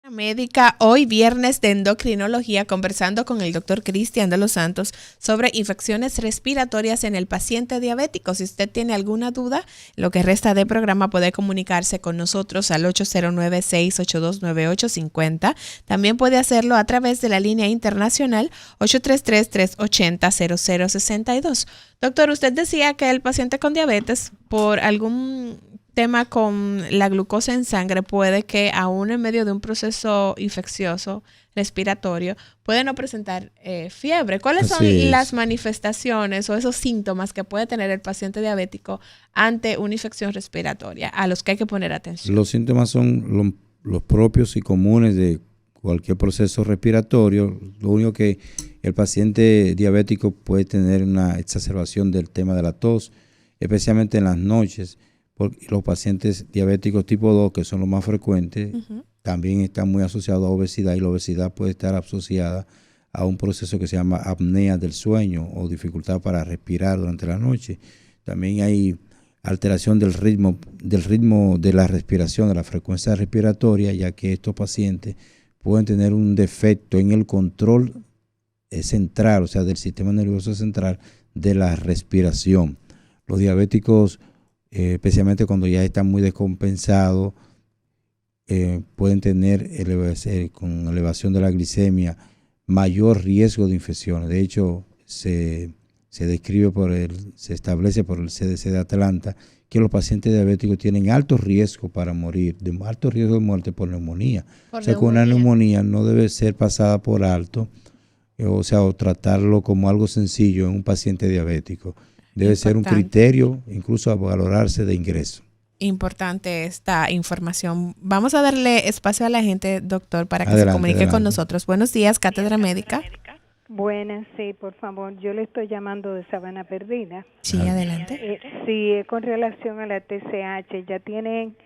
Médica, hoy viernes de endocrinología, conversando con el doctor Cristian de los Santos sobre infecciones respiratorias en el paciente diabético. Si usted tiene alguna duda, lo que resta de programa puede comunicarse con nosotros al 809-682-9850. También puede hacerlo a través de la línea internacional 833-380-0062. Doctor, usted decía que el paciente con diabetes, por algún tema con la glucosa en sangre, puede que aún en medio de un proceso infeccioso respiratorio puede no presentar fiebre. ¿Cuáles son las manifestaciones o esos síntomas que puede tener el paciente diabético ante una infección respiratoria a los que hay que poner atención? Los síntomas son los propios y comunes de cualquier proceso respiratorio. Lo único que el paciente diabético puede tener una exacerbación del tema de la tos, especialmente en las noches. Porque los pacientes diabéticos tipo 2, que son los más frecuentes, también están muy asociados a obesidad, y la obesidad puede estar asociada a un proceso que se llama apnea del sueño o dificultad para respirar durante la noche. También hay alteración del ritmo de la respiración, de la frecuencia respiratoria, ya que estos pacientes pueden tener un defecto en el control central, o sea, del sistema nervioso central de la respiración. Los diabéticos, especialmente cuando ya están muy descompensados, pueden tener con elevación de la glicemia mayor riesgo de infecciones. De hecho, se establece por el CDC de Atlanta que los pacientes diabéticos tienen alto riesgo para morir, alto riesgo de muerte por neumonía. O sea, que una neumonía no debe ser pasada por alto, o tratarlo como algo sencillo en un paciente diabético. Debe ser un criterio, incluso a valorarse de ingreso. Importante esta información. Vamos a darle espacio a la gente, doctor, para que se comunique con nosotros. Buenos días, Cátedra Médica. Buenas, sí, por favor. Yo le estoy llamando de Sabana Perdida. Sí, adelante. Sí, con relación a la TSH, ya tienen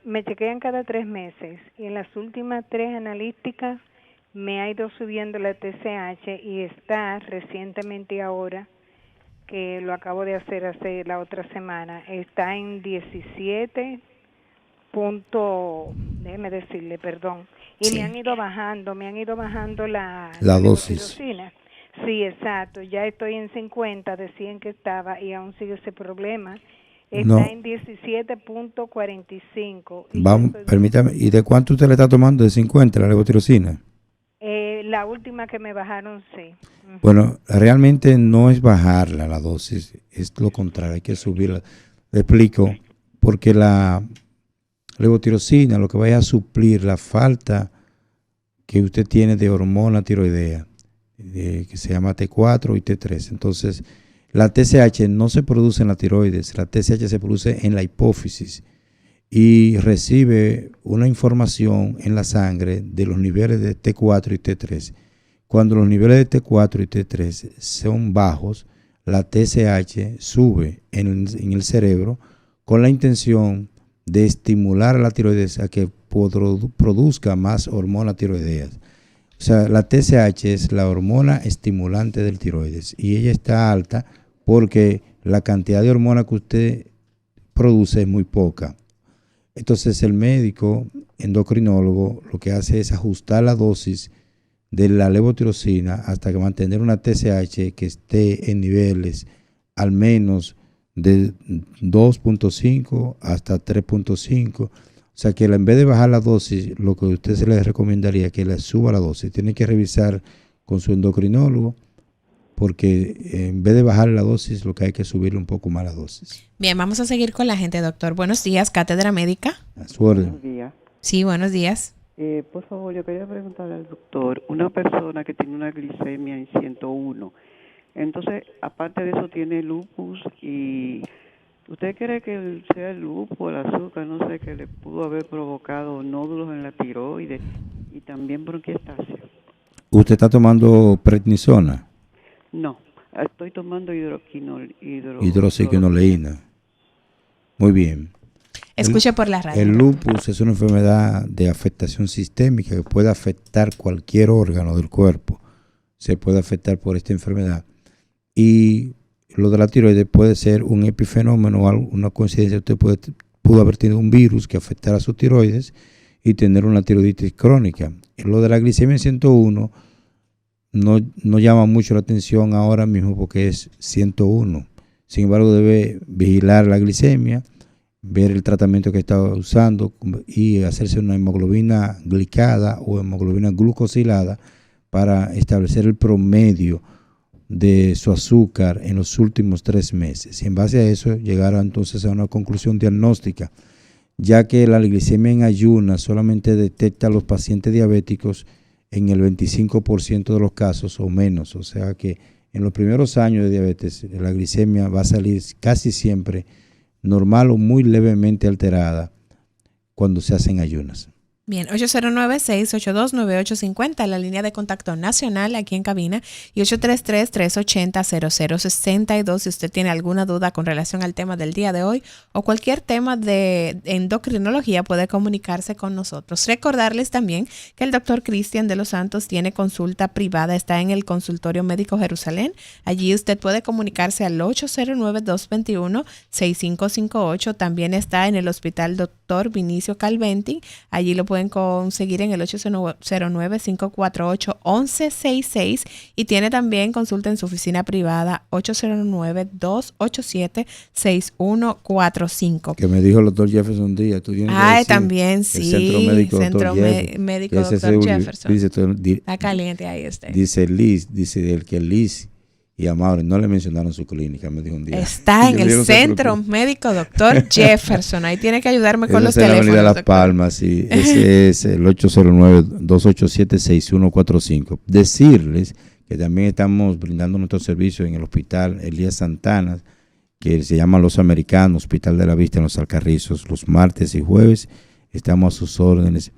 me chequean cada 3 meses y en las últimas 3 analíticas me ha ido subiendo la TSH y está recientemente ahora, que lo acabo de hacer hace la otra semana, está en 17 déjeme decirle, perdón, y sí, me han ido bajando la dosis. Sí, exacto, ya estoy en 50, decían que estaba, y aún sigue ese problema. Está en 17.45. Vamos, permítame, ¿y de cuánto usted le está tomando? ¿De 50 la levotirosina? La última que me bajaron, sí. Bueno, realmente no es bajarla la dosis, es lo contrario, hay que subirla. Le explico, porque la levotirosina lo que vaya a suplir la falta que usted tiene de hormona tiroidea, que se llama T4 y T3. Entonces, la TSH no se produce en la tiroides, la TSH se produce en la hipófisis y recibe una información en la sangre de los niveles de T4 y T3. Cuando los niveles de T4 y T3 son bajos, la TSH sube en el cerebro con la intención de estimular a la tiroides a que produzca más hormonas tiroideas. O sea, la TSH es la hormona estimulante del tiroides y ella está alta porque la cantidad de hormona que usted produce es muy poca. Entonces el médico endocrinólogo lo que hace es ajustar la dosis de la levotirosina hasta que mantener una TSH que esté en niveles al menos de 2.5 hasta 3.5. O sea que en vez de bajar la dosis, lo que a usted se le recomendaría es que le suba la dosis. Tiene que revisar con su endocrinólogo, porque en vez de bajar la dosis, lo que hay que subirle un poco más la dosis. Bien, vamos a seguir con la gente, doctor. Buenos días, Cátedra Médica. A su orden. Buenos días. Sí, buenos días. Por favor, yo quería preguntarle al doctor, una persona que tiene una glicemia en 101, entonces, aparte de eso, tiene lupus, y ¿usted cree que sea el lupus o el azúcar, no sé, que le pudo haber provocado nódulos en la tiroides y también bronquiectasia? ¿Usted está tomando prednisona? No, estoy tomando hidroxiquinoleína. Muy bien. Escuche por la radio. El lupus es una enfermedad de afectación sistémica que puede afectar cualquier órgano del cuerpo. Se puede afectar por esta enfermedad. Y lo de la tiroides puede ser un epifenómeno o una coincidencia. Usted pudo haber tenido un virus que afectara a su tiroides y tener una tiroiditis crónica. Lo de la glicemia en 101 no llama mucho la atención ahora mismo porque es 101. Sin embargo, debe vigilar la glicemia, ver el tratamiento que está usando y hacerse una hemoglobina glicada o hemoglobina glucosilada para establecer el promedio de su azúcar en los últimos 3 meses. Y en base a eso llegar entonces a una conclusión diagnóstica, ya que la glicemia en ayunas solamente detecta a los pacientes diabéticos en el 25% de los casos o menos. O sea que en los primeros años de diabetes la glicemia va a salir casi siempre normal o muy levemente alterada cuando se hacen ayunas. Bien, 809-682-9850, la línea de contacto nacional aquí en cabina, y 833-380-0062 si usted tiene alguna duda con relación al tema del día de hoy o cualquier tema de endocrinología puede comunicarse con nosotros. Recordarles también que el doctor Cristian de los Santos tiene consulta privada, está en el Consultorio Médico Jerusalén. Allí usted puede comunicarse al 809-221-6558. También está en el Hospital Dr. Vinicio Calventi. Allí lo pueden conseguir en el 809-548-1166 y tiene también consulta en su oficina privada 809-287-6145. Que me dijo el doctor Jefferson un día, tú tienes que decir, también sí, el Centro Médico Dr. Jefferson. Dice, está caliente ahí este. Dice Liz, el que Liz y a Mauro no le mencionaron su clínica, me dijo un día. Está en el Centro Médico Dr. Jefferson. Ahí tiene que ayudarme con los teléfonos. En la Avenida Las Palmas, sí. Ese es el 809-287-6145. Decirles que también estamos brindando nuestro servicio en el Hospital Elías Santana, que se llama Los Americanos, Hospital de la Vista en Los Alcarrizos, los martes y jueves. Estamos a sus órdenes.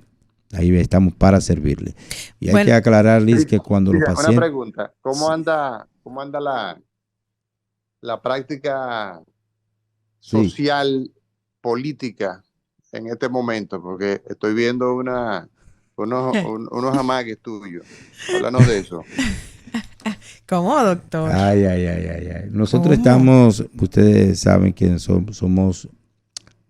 Ahí estamos para servirle. Y hay que aclararles que cuando los pacientes... Una pregunta, ¿cómo anda la práctica social, política en este momento? Porque estoy viendo unos amagues tuyos. Háblanos de eso. ¿Cómo, doctor? Ay. Nosotros estamos, ustedes saben que somos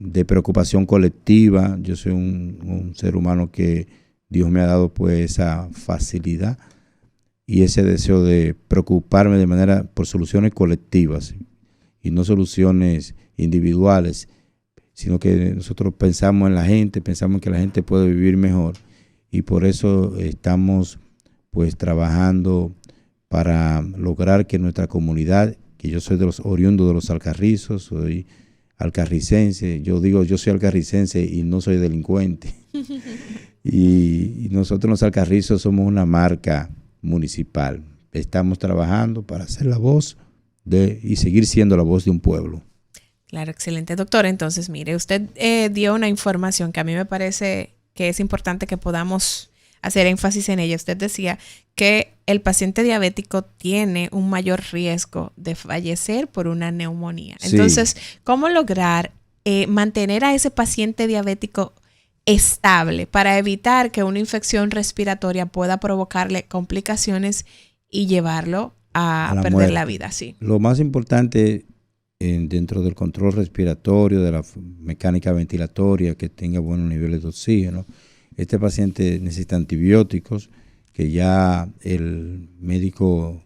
de preocupación colectiva. Yo soy un ser humano que Dios me ha dado pues esa facilidad y ese deseo de preocuparme por soluciones colectivas y no soluciones individuales, sino que nosotros pensamos en la gente, pensamos que la gente puede vivir mejor y por eso estamos pues trabajando para lograr que nuestra comunidad, que yo soy oriundo de los Alcarrizos, soy alcarricense, yo soy alcarricense y no soy delincuente. y nosotros los Alcarrizos somos una marca municipal. Estamos trabajando para ser la voz y seguir siendo la voz de un pueblo. Claro, excelente, doctor. Entonces, mire, usted dio una información que a mí me parece que es importante que podamos hacer énfasis en ella. Usted decía que el paciente diabético tiene un mayor riesgo de fallecer por una neumonía. Sí. Entonces, ¿cómo lograr mantener a ese paciente diabético estable para evitar que una infección respiratoria pueda provocarle complicaciones y llevarlo a perder muerte. La vida? Sí. Lo más importante dentro del control respiratorio, de la mecánica ventilatoria, que tenga buenos niveles de oxígeno. Este paciente necesita antibióticos, que ya el médico,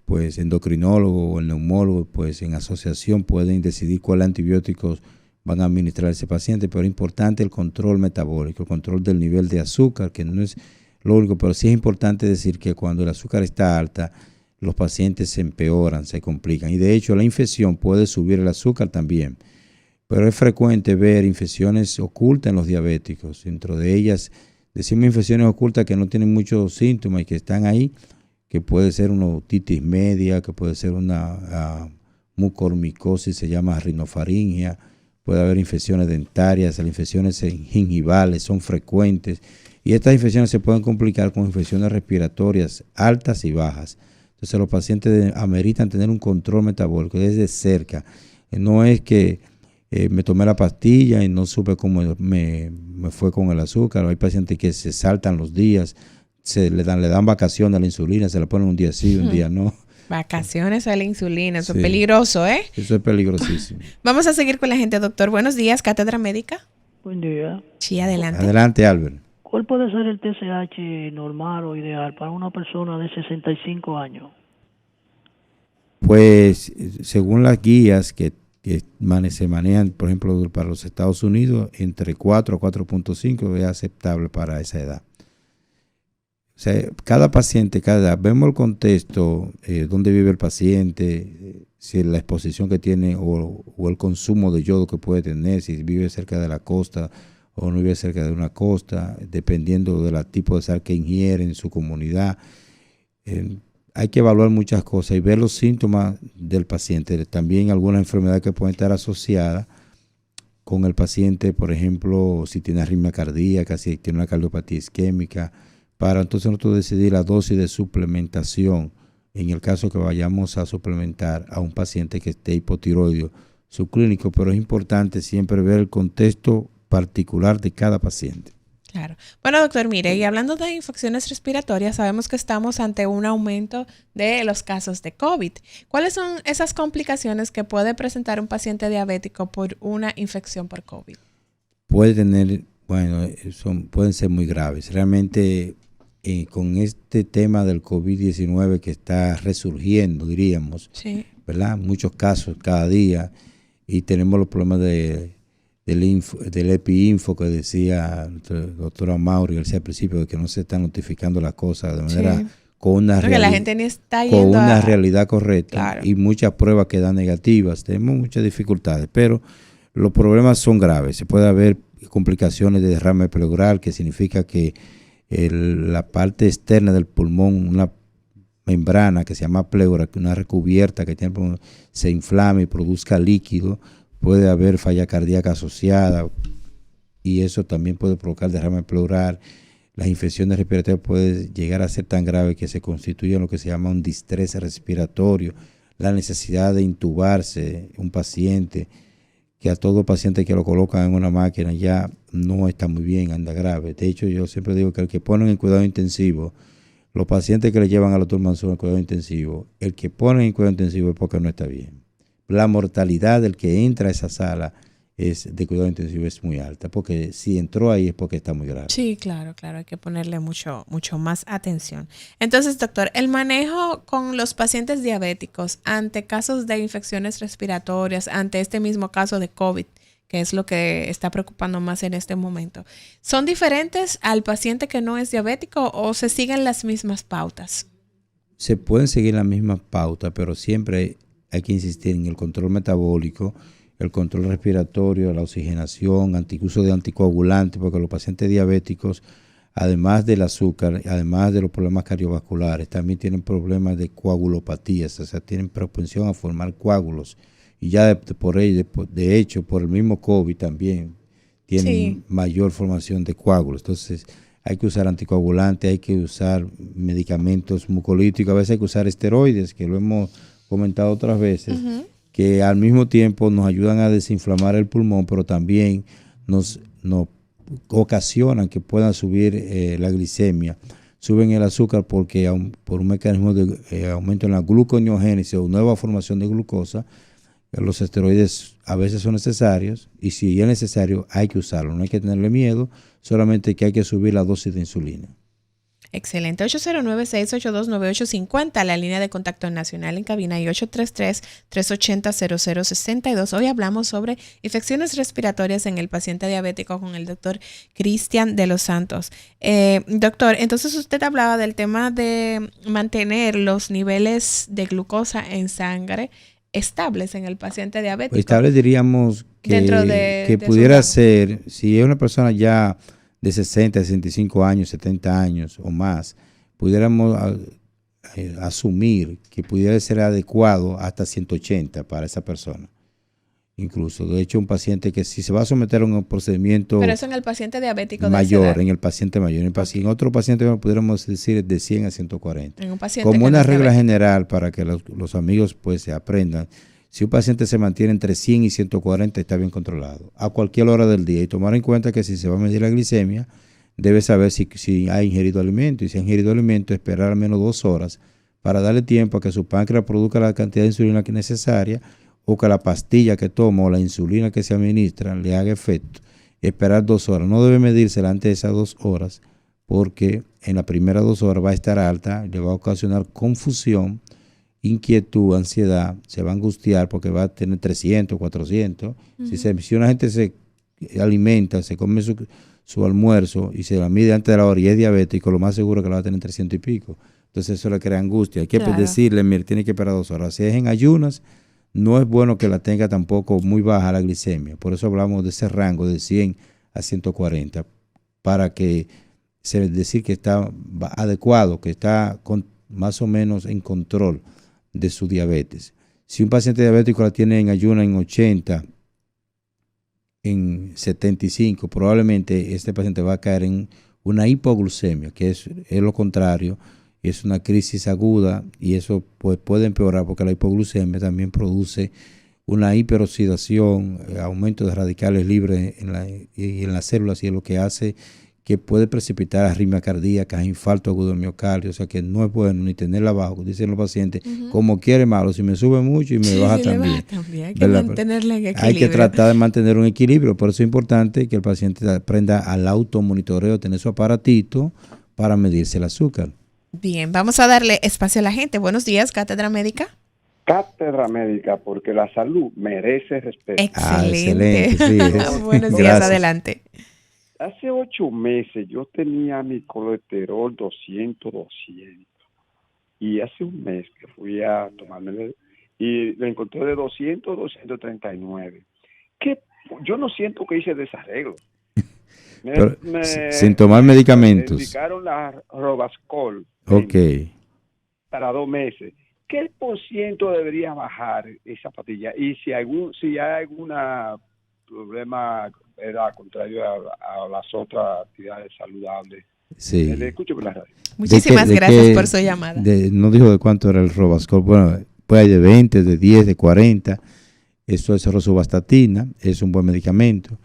pues endocrinólogo o el neumólogo, pues en asociación pueden decidir cuáles antibióticos van a administrar a ese paciente, pero es importante el control metabólico, el control del nivel de azúcar, que no es lo único, pero sí es importante decir que cuando el azúcar está alta, los pacientes se empeoran, se complican, y de hecho la infección puede subir el azúcar también, pero es frecuente ver infecciones ocultas en los diabéticos. Dentro de ellas decimos infecciones ocultas que no tienen muchos síntomas y que están ahí, que puede ser una otitis media, que puede ser una mucormicosis, se llama rinofaringia, puede haber infecciones dentarias, las infecciones gingivales son frecuentes y estas infecciones se pueden complicar con infecciones respiratorias altas y bajas. Entonces los pacientes ameritan tener un control metabólico desde cerca. No es que me tomé la pastilla y no supe cómo me fue con el azúcar. Hay pacientes que se saltan los días, le dan vacaciones a la insulina, se la ponen un día sí, un día no. Vacaciones a la insulina, eso sí. Es peligroso, ¿eh? Eso es peligrosísimo. Vamos a seguir con la gente, doctor. Buenos días, Cátedra Médica. Buen día. Sí, adelante. Adelante, Albert. ¿Cuál puede ser el TSH normal o ideal para una persona de 65 años? Pues según las guías que se manejan, por ejemplo, para los Estados Unidos, entre 4 a 4.5 es aceptable para esa edad. O sea, cada paciente, cada edad, vemos el contexto, dónde vive el paciente, si la exposición que tiene o el consumo de yodo que puede tener, si vive cerca de la costa o no vive cerca de una costa, dependiendo del tipo de sal que ingiere en su comunidad. Hay que evaluar muchas cosas y ver los síntomas del paciente. También algunas enfermedades que pueden estar asociadas con el paciente, por ejemplo, si tiene arritmia cardíaca, si tiene una cardiopatía isquémica, para entonces nosotros decidir la dosis de suplementación en el caso que vayamos a suplementar a un paciente que esté hipotiroideo subclínico, pero es importante siempre ver el contexto particular de cada paciente. Claro. Bueno, doctor, mire, y hablando de infecciones respiratorias, sabemos que estamos ante un aumento de los casos de COVID. ¿Cuáles son esas complicaciones que puede presentar un paciente diabético por una infección por COVID? Puede tener, pueden ser muy graves. Realmente, con este tema del COVID-19 que está resurgiendo, diríamos, sí, ¿verdad? Muchos casos cada día, y tenemos los problemas del EpiInfo que decía el doctor Amaury al principio, de que no se están notificando las cosas de manera con una realidad correcta, claro, y muchas pruebas que dan negativas. Tenemos muchas dificultades, pero los problemas son graves. Se puede haber complicaciones de derrame pleural, que significa que la parte externa del pulmón, una membrana que se llama pleura, que una recubierta que tiene, se inflame y produzca líquido. Puede haber falla cardíaca asociada y eso también puede provocar derrame pleural. Las infecciones respiratorias pueden llegar a ser tan graves que se constituyen lo que se llama un distrés respiratorio, la necesidad de intubarse un paciente, que a todo paciente que lo colocan en una máquina ya no está muy bien, anda grave. De hecho, yo siempre digo que el que ponen en cuidado intensivo, los pacientes que le llevan al doctor Manzur en cuidado intensivo, el que ponen en cuidado intensivo es porque no está bien. La mortalidad del que entra a esa sala de cuidado intensivo es muy alta, porque si entró ahí es porque está muy grave. Sí, claro, hay que ponerle mucho más atención. Entonces, doctor, el manejo con los pacientes diabéticos ante casos de infecciones respiratorias, ante este mismo caso de COVID, que es lo que está preocupando más en este momento, ¿son diferentes al paciente que no es diabético o se siguen las mismas pautas? Se pueden seguir las mismas pautas, pero siempre hay que insistir en el control metabólico, el control respiratorio, la oxigenación, uso de anticoagulantes, porque los pacientes diabéticos, además del azúcar, además de los problemas cardiovasculares, también tienen problemas de coagulopatías, o sea, tienen propensión a formar coágulos. Y ya de hecho, por el mismo COVID también tienen mayor formación de coágulos. Entonces, hay que usar anticoagulantes, hay que usar medicamentos mucolíticos, a veces hay que usar esteroides, que lo hemos comentado otras veces, que al mismo tiempo nos ayudan a desinflamar el pulmón, pero también nos ocasionan que puedan subir la glicemia, suben el azúcar porque por un mecanismo de aumento en la gluconeogénesis o nueva formación de glucosa, los esteroides a veces son necesarios y si es necesario hay que usarlo, no hay que tenerle miedo, solamente que hay que subir la dosis de insulina. Excelente. 809-682-9850, la línea de contacto nacional en cabina, y 833-380-0062. Hoy hablamos sobre infecciones respiratorias en el paciente diabético con el doctor Cristian de los Santos. Doctor, entonces usted hablaba del tema de mantener los niveles de glucosa en sangre estables en el paciente diabético. Estables diríamos que pudiera ser, si es una persona ya de 60, 65 años, 70 años o más, pudiéramos asumir que pudiera ser adecuado hasta 180 para esa persona. Incluso, de hecho, un paciente que si se va a someter a un procedimiento... Pero eso en el paciente diabético mayor, en el paciente mayor. En otro paciente pudiéramos decir de 100 a 140. En un paciente como una regla diabético general para que los amigos pues se aprendan. Si un paciente se mantiene entre 100 y 140 está bien controlado a cualquier hora del día, y tomar en cuenta que si se va a medir la glicemia debe saber si ha ingerido alimento, y si ha ingerido alimento esperar al menos 2 horas para darle tiempo a que su páncreas produzca la cantidad de insulina que es necesaria, o que la pastilla que toma o la insulina que se administra le haga efecto esperar 2 horas. No debe medírsela antes de esas 2 horas, porque en las primeras 2 horas va a estar alta, le va a ocasionar confusión, inquietud, ansiedad, se va a angustiar porque va a tener 300, 400. Si una gente se alimenta, se come su almuerzo y se la mide antes de la hora y es diabético, lo más seguro es que la va a tener 300 y pico. Entonces eso le crea angustia. Hay que decirle, mire, tiene que esperar 2 horas. Si es en ayunas, no es bueno que la tenga tampoco muy baja la glicemia. Por eso hablamos de ese rango de 100 a 140, para que decir que está adecuado, que está más o menos en control de su diabetes. Si un paciente diabético la tiene en ayunas en 80, en 75, probablemente este paciente va a caer en una hipoglucemia, que es lo contrario, es una crisis aguda, y eso pues puede empeorar porque la hipoglucemia también produce una hiperoxidación, aumento de radicales libres en las células, y es lo que hace que puede precipitar arritmia cardíaca, infarto agudo del miocardio. O sea que no es bueno ni tenerla abajo, dicen los pacientes, como quiere malo, si me sube mucho y me baja también. Hay que mantenerla en equilibrio. Hay que tratar de mantener un equilibrio, por eso es importante que el paciente aprenda al automonitoreo, tener su aparatito para medirse el azúcar. Bien, vamos a darle espacio a la gente. Buenos días, Cátedra Médica. Cátedra Médica, porque la salud merece respeto. Excelente. Excelente, sí. Buenos días, Gracias. adelante. Hace 8 meses yo tenía mi colesterol 200. Y hace un mes que fui a tomarme y lo encontré de 239. ¿Qué? Yo no siento que hice desarreglo. Sin tomar medicamentos. Me indicaron la Robascol. Ok. Para 2 meses. ¿Qué por ciento debería bajar esa pastilla? Y si hay alguna problema era contrario a las otras actividades saludables. Sí. Le escucho por la radio. Muchísimas gracias por su llamada. No dijo de cuánto era el Robascol. Bueno, pues hay de 20, de 10, de 40. Esto es rosuvastatina, es un buen medicamento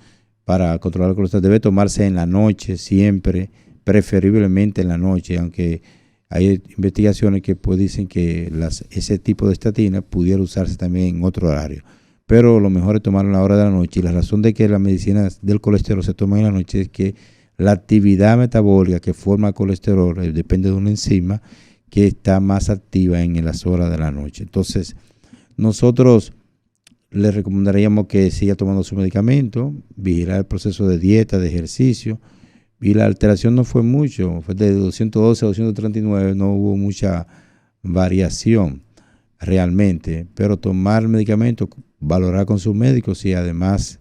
para controlar el colesterol. Debe tomarse en la noche siempre, preferiblemente en la noche, aunque hay investigaciones que pues dicen que ese tipo de estatina pudiera usarse también en otro horario. Pero lo mejor es tomarlo a la hora de la noche, y la razón de que la medicina del colesterol se toma en la noche es que la actividad metabólica que forma colesterol depende de una enzima que está más activa en las horas de la noche. Entonces, nosotros le recomendaríamos que siga tomando su medicamento, vigilar el proceso de dieta, de ejercicio, y la alteración no fue mucho, fue de 212 a 239, no hubo mucha variación realmente, pero tomar medicamento, valorar con su médico si además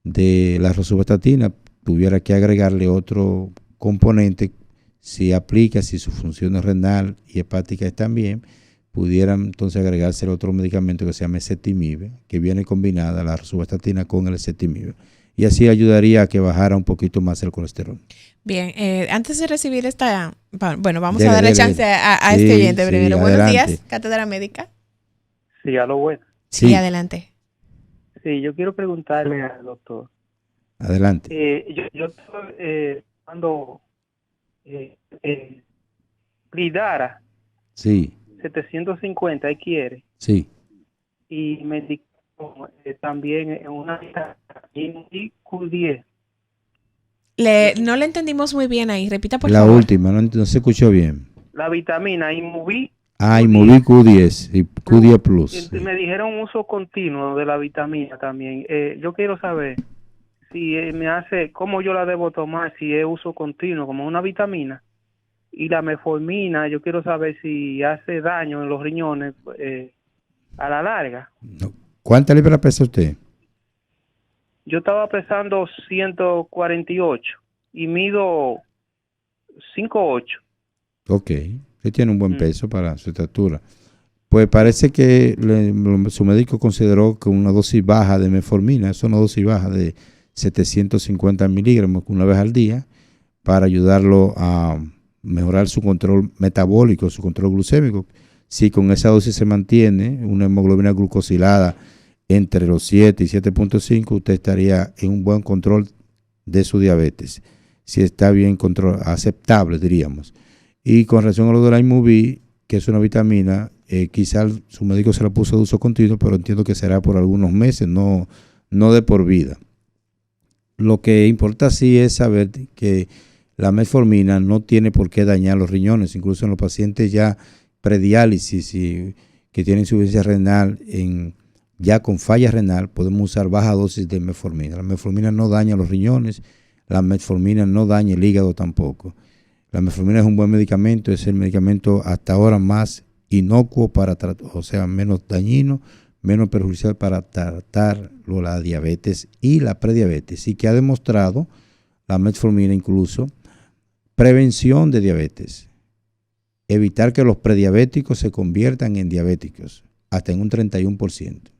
de la rosuvastatina tuviera que agregarle otro componente, si aplica, si su función renal y hepática están bien, pudieran entonces agregarse otro medicamento que se llama ezetimibe, que viene combinada la rosuvastatina con el ezetimibe, y así ayudaría a que bajara un poquito más el colesterol. Bien, antes de recibir vamos a darle chance a este oyente primero. Buenos adelante. días, Cátedra Médica. Sí, a lo bueno. Sí, adelante. Sí, yo quiero preguntarle al doctor. Adelante. Yo estoy cuando Lidara Sí. 750 y quiere, Sí. y me indicó también en una Q10. No le entendimos muy bien ahí. Repita, por La favor. última, no se escuchó bien. La vitamina Inmovir. Inmovir Q10 y Q10 Plus. Me dijeron uso continuo de la vitamina también. Yo quiero saber si cómo yo la debo tomar, si es uso continuo como una vitamina. Y la metformina, yo quiero saber si hace daño en los riñones a la larga. No. ¿Cuánta libra pesa usted? Yo estaba pesando 148 y mido 5'8". Ok, usted tiene un buen peso para su estatura. Pues parece que su médico consideró que una dosis baja de metformina, es una dosis baja de 750 miligramos una vez al día, para ayudarlo a mejorar su control metabólico, su control glucémico. Si con esa dosis se mantiene una hemoglobina glucosilada entre los 7 y 7.5, usted estaría en un buen control de su diabetes. Si está bien aceptable, diríamos. Y con relación a lo de la Inmovir, que es una vitamina, quizás su médico se la puso de uso continuo, pero entiendo que será por algunos meses, no de por vida. Lo que importa sí es saber que la metformina no tiene por qué dañar los riñones, incluso en los pacientes ya prediálisis y que tienen insuficiencia renal, ya con falla renal, podemos usar baja dosis de metformina. La metformina no daña los riñones, la metformina no daña el hígado tampoco. La metformina es un buen medicamento, es el medicamento hasta ahora más inocuo o sea, menos dañino, menos perjudicial para tratar la diabetes y la prediabetes, y que ha demostrado la metformina incluso prevención de diabetes, evitar que los prediabéticos se conviertan en diabéticos, hasta en un 31%.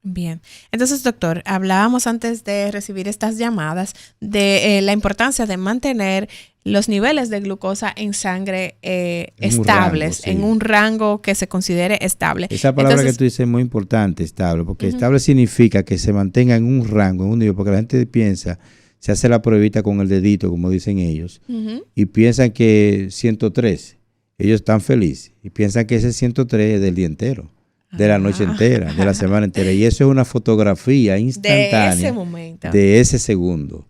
Bien, entonces doctor, hablábamos antes de recibir estas llamadas de la importancia de mantener los niveles de glucosa en sangre estables, en un rango que se considere estable. Esa palabra que tú dices es muy importante, estable, porque estable significa que se mantenga en un rango, en un nivel, porque la gente piensa, se hace la pruebita con el dedito, como dicen ellos, y piensan que 103, ellos están felices, y piensan que ese 103 es del día entero, de la noche entera, de la semana entera. Y eso es una fotografía instantánea de ese momento, de ese segundo,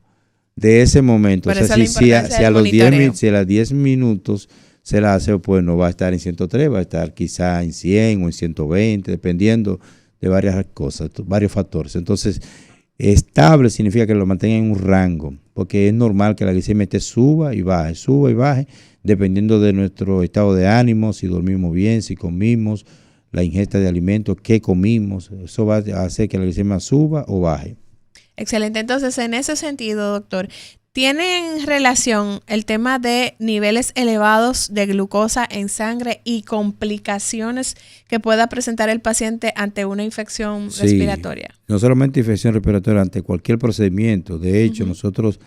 de ese momento. Pero o sea, si a los 10 minutos se la hace, pues no va a estar en 103, va a estar quizá en 100 o en 120, dependiendo de varias cosas, varios factores. Entonces, estable significa que lo mantenga en un rango, porque es normal que la glicemia suba y baje, dependiendo de nuestro estado de ánimo, si dormimos bien, si comimos, la ingesta de alimentos, qué comimos, eso va a hacer que la glicemia suba o baje. Excelente. Entonces, en ese sentido, doctor, ¿tienen relación el tema de niveles elevados de glucosa en sangre y complicaciones que pueda presentar el paciente ante una infección respiratoria? No solamente infección respiratoria, ante cualquier procedimiento. De hecho, nosotros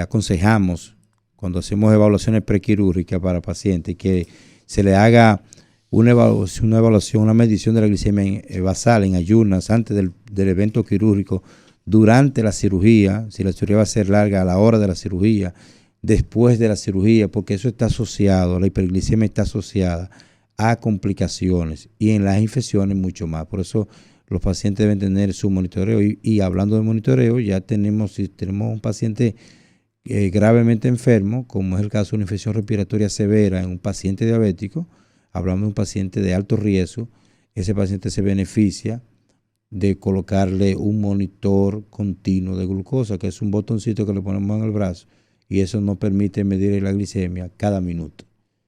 aconsejamos, cuando hacemos evaluaciones prequirúrgicas para pacientes, que se le haga una evaluación, una medición de la glicemia basal en ayunas antes del evento quirúrgico, durante la cirugía, si la cirugía va a ser larga, a la hora de la cirugía, después de la cirugía, porque eso está asociado, la hiperglicemia está asociada a complicaciones y en las infecciones mucho más. Por eso los pacientes deben tener su monitoreo y hablando de monitoreo, ya si tenemos un paciente gravemente enfermo, como es el caso de una infección respiratoria severa en un paciente diabético, hablamos de un paciente de alto riesgo, ese paciente se beneficia de colocarle un monitor continuo de glucosa, que es un botoncito que le ponemos en el brazo, y eso nos permite medir la glicemia cada minuto.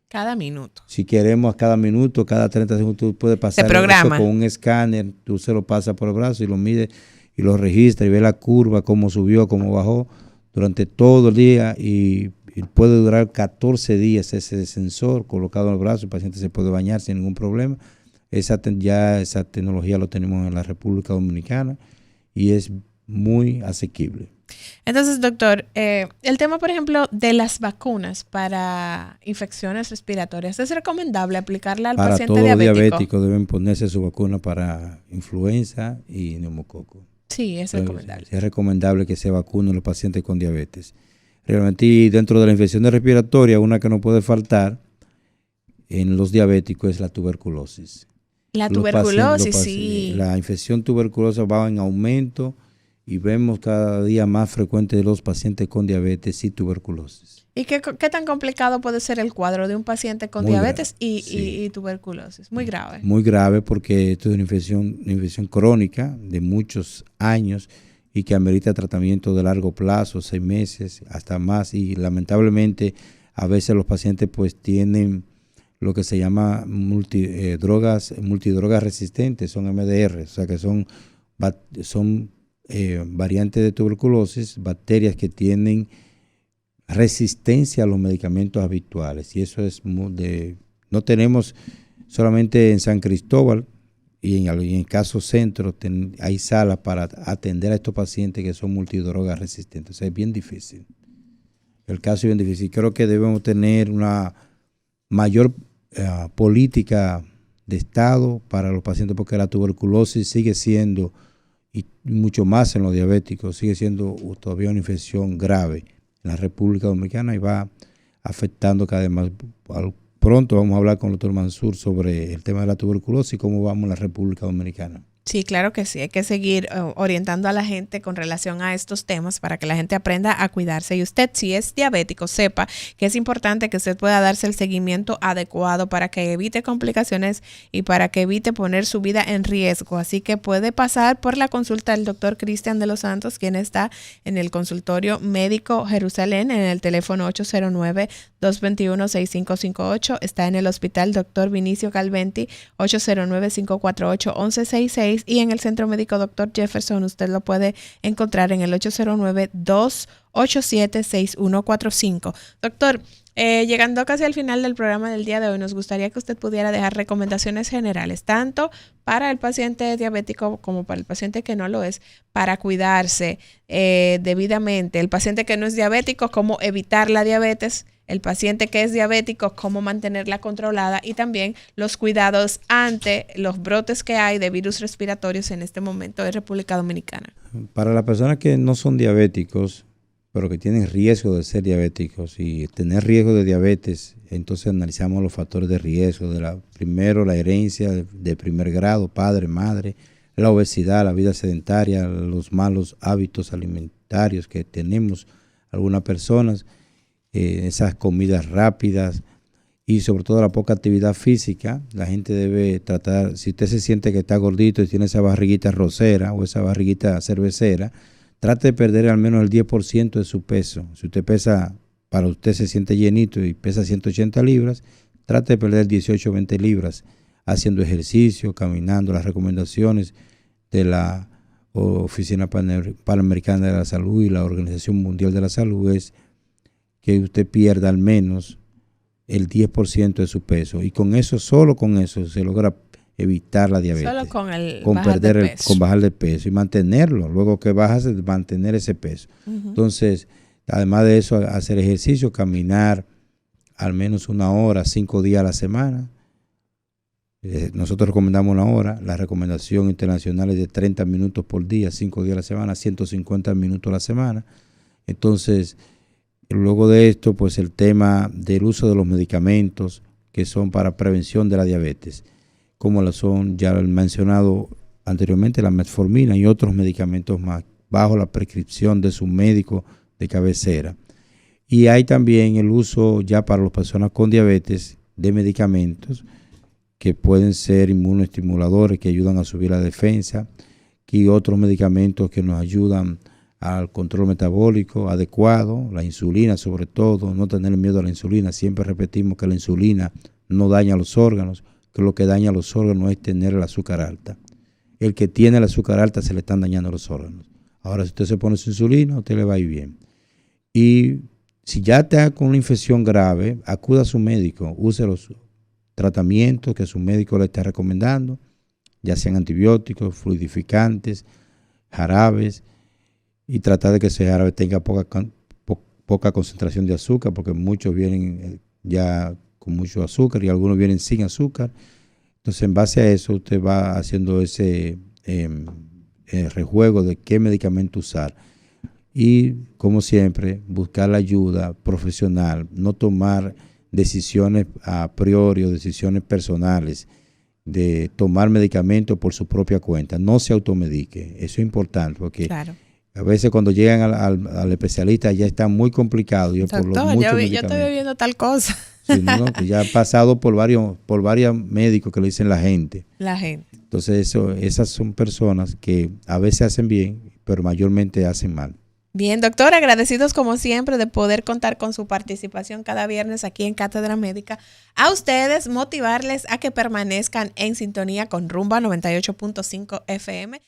Cada minuto. Si queremos cada minuto, cada 30 segundos, tú puedes pasar eso con un escáner, tú se lo pasas por el brazo y lo mide y lo registra y ve la curva, cómo subió, cómo bajó durante todo el día y puede durar 14 días ese sensor colocado en el brazo, el paciente se puede bañar sin ningún problema. Esa tecnología lo tenemos en la República Dominicana y es muy asequible. Entonces, doctor, el tema, por ejemplo, de las vacunas para infecciones respiratorias, ¿es recomendable aplicarla al paciente diabético? Para todos los diabéticos deben ponerse su vacuna para influenza y neumococo. Sí, es recomendable. Es recomendable que se vacunen los pacientes con diabetes. Realmente, y dentro de la infección respiratoria, una que no puede faltar en los diabéticos es la tuberculosis. La tuberculosis, sí. La infección tuberculosa va en aumento y vemos cada día más frecuente de los pacientes con diabetes y tuberculosis. ¿Y qué tan complicado puede ser el cuadro de un paciente con diabetes y tuberculosis? Muy grave. Muy grave porque esto es una infección crónica de muchos años y que amerita tratamiento de largo plazo, 6 meses, hasta más. Y lamentablemente a veces los pacientes pues tienen lo que se llama multidrogas resistentes, son MDR, o sea que son variantes de tuberculosis, bacterias que tienen resistencia a los medicamentos habituales. Y eso es no tenemos solamente en San Cristóbal y en el caso centro hay salas para atender a estos pacientes que son multidrogas resistentes. O sea, es bien difícil. El caso es bien difícil. Creo que debemos tener una mayor política de Estado para los pacientes, porque la tuberculosis sigue siendo, y mucho más en los diabéticos, sigue siendo todavía una infección grave en la República Dominicana y va afectando cada vez más. Pronto vamos a hablar con el doctor Mansur sobre el tema de la tuberculosis y cómo vamos en la República Dominicana. Sí, claro que sí. Hay que seguir orientando a la gente con relación a estos temas para que la gente aprenda a cuidarse. Y usted, si es diabético, sepa que es importante que usted pueda darse el seguimiento adecuado para que evite complicaciones y para que evite poner su vida en riesgo. Así que puede pasar por la consulta del doctor Cristian de los Santos, quien está en el consultorio médico Jerusalén en el teléfono 809-221-6558. Está en el hospital Dr. Vinicio Calventi, 809-548-1166. Y en el Centro Médico Dr. Jefferson usted lo puede encontrar en el 809-287-6145. Doctor, llegando casi al final del programa del día de hoy, nos gustaría que usted pudiera dejar recomendaciones generales, tanto para el paciente diabético como para el paciente que no lo es, para cuidarse debidamente. El paciente que no es diabético, cómo evitar la diabetes. El paciente que es diabético, cómo mantenerla controlada, y también los cuidados ante los brotes que hay de virus respiratorios en este momento en República Dominicana. Para las personas que no son diabéticos, pero que tienen riesgo de ser diabéticos y tener riesgo de diabetes, entonces analizamos los factores de riesgo. Primero, la herencia de primer grado, padre, madre, la obesidad, la vida sedentaria, los malos hábitos alimentarios que tenemos algunas personas, esas comidas rápidas y sobre todo la poca actividad física. La gente debe tratar, si usted se siente que está gordito y tiene esa barriguita rosera o esa barriguita cervecera, trate de perder al menos el 10% de su peso. Si usted pesa, para usted se siente llenito y pesa 180 libras, trate de perder 18 o 20 libras haciendo ejercicio, caminando. Las recomendaciones de la Oficina Panamericana de la Salud y la Organización Mundial de la Salud es que usted pierda al menos el 10% de su peso, y con eso, solo con eso, se logra evitar la diabetes. Solo con con bajar de peso y mantenerlo. Luego que bajas, mantener ese peso. Entonces, además de eso, hacer ejercicio, caminar al menos 1 hora, 5 días a la semana. Nosotros recomendamos 1 hora. La recomendación internacional es de 30 minutos por día, 5 días a la semana, 150 minutos a la semana. Entonces, luego de esto, pues el tema del uso de los medicamentos que son para prevención de la diabetes, como lo son ya mencionado anteriormente, la metformina y otros medicamentos más, bajo la prescripción de su médico de cabecera. Y hay también el uso ya para las personas con diabetes de medicamentos que pueden ser inmunoestimuladores, que ayudan a subir la defensa, y otros medicamentos que nos ayudan al control metabólico adecuado, la insulina sobre todo, no tener miedo a la insulina. Siempre repetimos que la insulina no daña los órganos, que lo que daña los órganos es tener el azúcar alta. El que tiene el azúcar alta se le están dañando los órganos. Ahora, si usted se pone su insulina, a usted le va a ir bien. Y si ya está con una infección grave, acuda a su médico, use los tratamientos que su médico le está recomendando, ya sean antibióticos, fluidificantes, jarabes, y tratar de que ese jarabe tenga poca concentración de azúcar, porque muchos vienen ya con mucho azúcar y algunos vienen sin azúcar. Entonces, en base a eso, usted va haciendo ese rejuego de qué medicamento usar. Y, como siempre, buscar la ayuda profesional, no tomar decisiones a priori o decisiones personales de tomar medicamentos por su propia cuenta. No se automedique. Eso es importante, porque a veces cuando llegan al especialista ya está muy complicado. Yo estoy bebiendo tal cosa. Sí, que ya ha pasado por varios médicos que le dicen la gente. Entonces esas son personas que a veces hacen bien, pero mayormente hacen mal. Bien, doctor, agradecidos como siempre de poder contar con su participación cada viernes aquí en Cátedra Médica. A ustedes, motivarles a que permanezcan en sintonía con Rumba 98.5 FM.